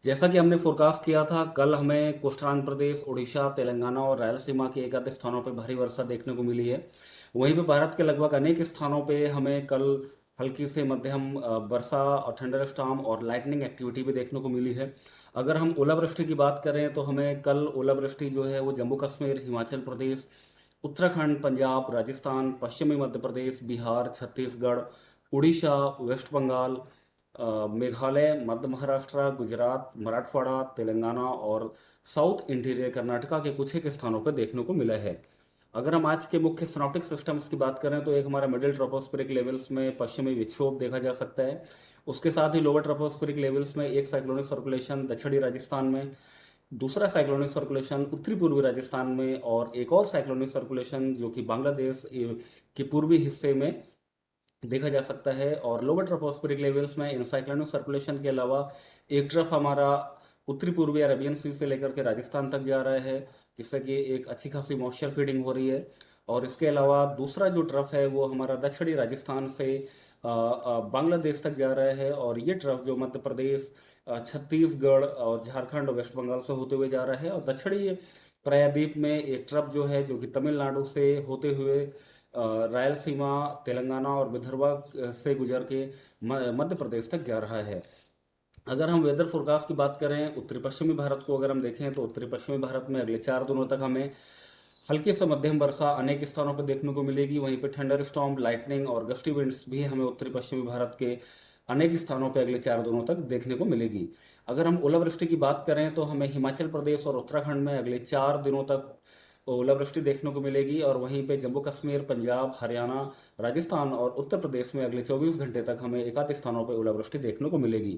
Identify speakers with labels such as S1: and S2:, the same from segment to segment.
S1: जैसा कि हमने फोरकास्ट किया था, कल हमें कोस्टल आंध्र प्रदेश, उड़ीसा, तेलंगाना और रायलसीमा के एक आधे स्थानों पर भारी वर्षा देखने को मिली है। वहीं पे भारत के लगभग अनेक स्थानों पे हमें कल हल्की से मध्यम वर्षा और थंडर स्टॉर्म और लाइटनिंग एक्टिविटी भी देखने को मिली है। अगर हम ओलावृष्टि की बात करें तो हमें कल ओलावृष्टि जो है वो जम्मू कश्मीर, हिमाचल प्रदेश, उत्तराखंड, पंजाब, राजस्थान, पश्चिमी मध्य प्रदेश, बिहार, छत्तीसगढ़, उड़ीसा, वेस्ट बंगाल, मेघालय, मध्य महाराष्ट्र, गुजरात, मराठवाड़ा, तेलंगाना और साउथ इंटीरियर कर्नाटका के कुछ एक स्थानों पर देखने को मिला है। अगर हम आज के मुख्य सिनॉप्टिक सिस्टम्स की बात करें तो एक हमारा मिडिल ट्रोपोस्फेरिक लेवल्स में पश्चिमी विक्षोभ देखा जा सकता है। उसके साथ ही लोअर ट्रोपोस्फेरिक लेवल्स में एक साइक्लोनिक सर्कुलेशन दक्षिणी राजस्थान में, दूसरा साइक्लोनिक सर्कुलेशन उत्तरी पूर्वी राजस्थान में और एक और साइक्लोनिक सर्कुलेशन जो कि बांग्लादेश के पूर्वी हिस्से में देखा जा सकता है। और लोअर ट्रोपोस्फेरिक लेवल्स में इन साइक्लोनिक सर्कुलेशन के अलावा एक तरफ हमारा उत्तरी पूर्वी अरेबियन सी से लेकर के राजस्थान तक जा रहा है, जिससे कि एक अच्छी खासी मॉइस्चर फीडिंग हो रही है। और इसके अलावा दूसरा जो ट्रफ है वो हमारा दक्षिणी राजस्थान से बांग्लादेश तक जा रहा है। और ये ट्रफ जो मध्य प्रदेश, छत्तीसगढ़ और झारखंड और वेस्ट बंगाल से होते हुए जा रहा है। और दक्षिणी प्रायद्वीप में एक ट्रफ जो है जो कि तमिलनाडु से होते हुए रायलसीमा, तेलंगाना और विदर्भा से गुजर के मध्य प्रदेश तक जा रहा है। अगर हम वेदर फोरकास्ट की बात करें उत्तरी पश्चिमी भारत को अगर हम देखें तो उत्तरी पश्चिमी भारत में अगले 4 दिनों तक हमें हल्की से मध्यम वर्षा अनेक स्थानों पर देखने को मिलेगी। वहीं पे थंडर स्टॉर्म, लाइटनिंग और गस्टी विंड्स भी हमें उत्तरी पश्चिमी भारत के अनेक स्थानों पर अगले 4 दिनों तक देखने को मिलेगी। अगर हम ओलावृष्टि की बात करें तो हमें हिमाचल प्रदेश और उत्तराखंड में अगले 4 दिनों तक ओलावृष्टि देखने को मिलेगी। और वहीं पे जम्मू कश्मीर, पंजाब, हरियाणा, राजस्थान और उत्तर प्रदेश में अगले 24 घंटे तक हमें एक आध स्थानों पर ओलावृष्टि देखने को मिलेगी।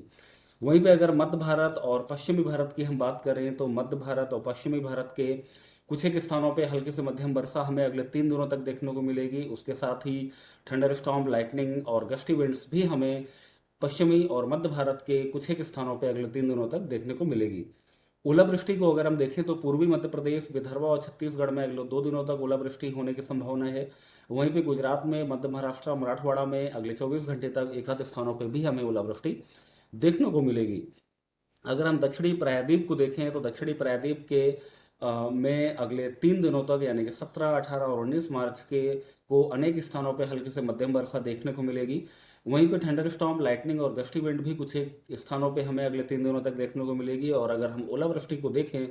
S1: वहीं पे अगर मध्य भारत और पश्चिमी भारत की हम बात करें तो मध्य भारत और पश्चिमी भारत के कुछ एक स्थानों पे हल्की से मध्यम वर्षा हमें अगले 3 दिनों तक देखने को मिलेगी। उसके साथ ही थंडर स्टॉर्म, लाइटनिंग और गस्टी विंड्स भी हमें पश्चिमी और मध्य भारत के कुछ एक स्थानों पे अगले 3 दिनों तक देखने को मिलेगी। ओलावृष्टि को अगर हम देखें तो पूर्वी मध्य प्रदेश, विदर्भ और छत्तीसगढ़ में अगले 2 दिनों तक ओलावृष्टि होने की संभावना है। वहीं पे गुजरात में, मध्य महाराष्ट्र, मराठवाड़ा में अगले 24 घंटे तक एक आध स्थानों पर भी हमें ओलावृष्टि देखने को मिलेगी। अगर हम दक्षिणी प्रायद्वीप को देखें तो दक्षिणी प्रायद्वीप के में अगले 3 दिनों तक यानी कि 17, 18 और 19 मार्च के को अनेक स्थानों पर हल्की से मध्यम वर्षा देखने को मिलेगी। वहीं पे थंडर स्टॉर्म, लाइटनिंग और गस्टी विंड भी कुछ एक स्थानों पे हमें अगले 3 दिनों तक देखने को मिलेगी। और अगर हम ओलावृष्टि को देखें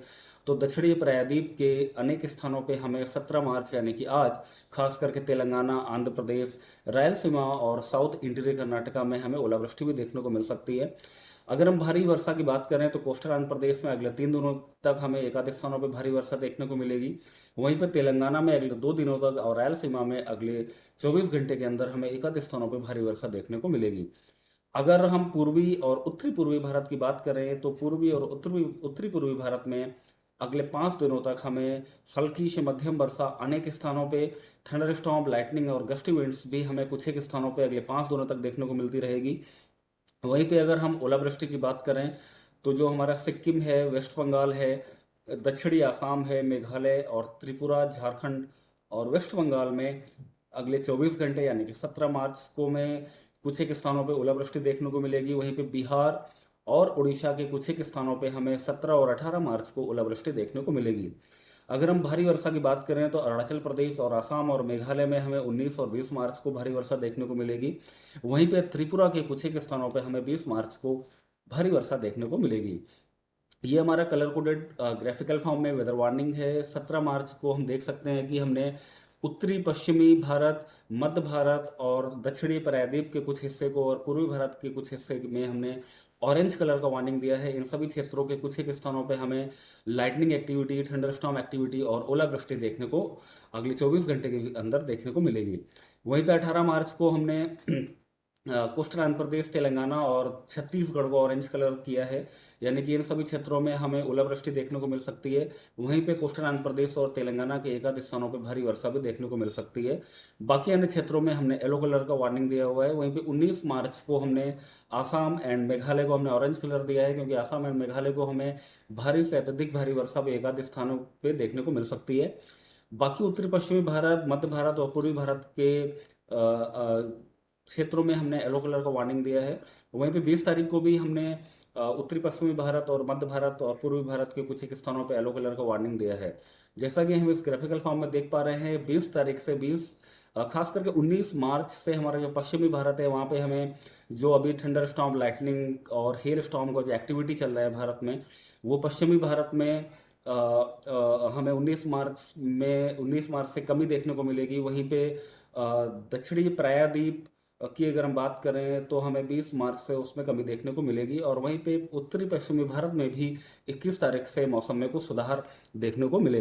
S1: तो दक्षिणी प्रायद्वीप के अनेक स्थानों पे हमें 17 मार्च यानी कि आज खास करके तेलंगाना, आंध्र प्रदेश, रायलसीमा और साउथ इंटीरियर कर्नाटका में हमें ओलावृष्टि भी देखने को मिल सकती है। अगर हम भारी वर्षा की बात करें तो कोस्टल आंध्र प्रदेश में अगले 3 दिनों तक हमें एक आधे स्थानों पर भारी वर्षा देखने को मिलेगी। वहीं पर तेलंगाना में अगले 2 दिनों तक और रायलसीमा में अगले 24 घंटे के अंदर हमें एक आधे स्थानों पर भारी वर्षा देखने को मिलेगी। अगर हम पूर्वी और उत्तरी पूर्वी भारत की बात करें तो पूर्वी और उत्तरी उत्तरी पूर्वी भारत में अगले 5 दिनों तक हमें हल्की से मध्यम वर्षा अनेक स्थानों पे, थंडर स्टॉर्म, लाइटनिंग और गस्टी विंड्स भी हमें कुछ एक स्थानों पे अगले 5 दिनों तक देखने को मिलती रहेगी। वहीं पे अगर हम ओलावृष्टि की बात करें तो जो हमारा सिक्किम है, वेस्ट बंगाल है, दक्षिणी आसाम है, मेघालय और त्रिपुरा, झारखंड और वेस्ट बंगाल में अगले 24 घंटे यानी कि 17 मार्च को में कुछ एक स्थानों पे ओलावृष्टि देखने को मिलेगी। वहीं पे बिहार और उड़ीसा के कुछ एक स्थानों पे हमें 17 और 18 मार्च को ओलावृष्टि देखने को मिलेगी। अगर हम भारी वर्षा की बात करें तो अरुणाचल प्रदेश और असम और मेघालय में हमें 19 और 20 मार्च को भारी वर्षा देखने को मिलेगी। वहीं पे त्रिपुरा के कुछ एक स्थानों पे हमें 20 मार्च को भारी वर्षा देखने को मिलेगी। ये हमारा कलर कोडेड ग्राफिकल फॉर्म में वेदर वार्निंग है। 17 मार्च को हम देख सकते हैं कि हमने उत्तरी पश्चिमी भारत, मध्य भारत और दक्षिणी प्रायद्वीप के कुछ हिस्से को और पूर्वी भारत के कुछ हिस्से में हमने ऑरेंज कलर का वार्निंग दिया है। इन सभी क्षेत्रों के कुछ एक स्थानों पे हमें लाइटनिंग एक्टिविटी, थंडरस्टॉर्म एक्टिविटी और ओलावृष्टि देखने को अगले 24 घंटे के अंदर देखने को मिलेगी। वहीं पे 18 मार्च को हमने कोस्टल आंध्र प्रदेश, तेलंगाना और छत्तीसगढ़ को ऑरेंज कलर किया है, यानी कि इन सभी क्षेत्रों में हमें ओलावृष्टि देखने को मिल सकती है। वहीं पे कोस्टल आंध्र प्रदेश और तेलंगाना के एक आध स्थानों पे भारी वर्षा भी देखने को मिल सकती है। बाकी अन्य क्षेत्रों में हमने येलो कलर का वार्निंग दिया हुआ है। वहीं पे 19 मार्च को हमने आसाम एंड मेघालय को हमने ऑरेंज कलर दिया है, क्योंकि आसाम एंड मेघालय को हमें भारी से अत्यधिक भारी वर्षा भी एक आध स्थानों पर देखने को मिल सकती है। बाकी उत्तरी पश्चिमी भारत, मध्य भारत और पूर्वी भारत के क्षेत्रों में हमने येलो कलर का वार्निंग दिया है। वहीं पे 20 तारीख को भी हमने उत्तरी पश्चिमी भारत और मध्य भारत और पूर्वी भारत के कुछ एक स्थानों पे येलो कलर का वार्निंग दिया है। जैसा कि हम इस ग्राफिकल फॉर्म में देख पा रहे हैं, 20 तारीख से 20 खास करके 19 मार्च से हमारा जो पश्चिमी भारत है वहाँ पे हमें जो अभी थंडर स्टॉर्म, लाइटनिंग और हेल स्टॉर्म का जो एक्टिविटी चल रहा है भारत में, वो पश्चिमी भारत में हमें 19 मार्च से कमी देखने को मिलेगी। वहीं पे दक्षिणी प्रायद्वीप की अगर हम बात करें तो हमें 20 मार्च से उसमें कमी देखने को मिलेगी, और वहीं पे उत्तरी पश्चिमी भारत में भी 21 तारीख से मौसम में कुछ सुधार देखने को मिलेगा।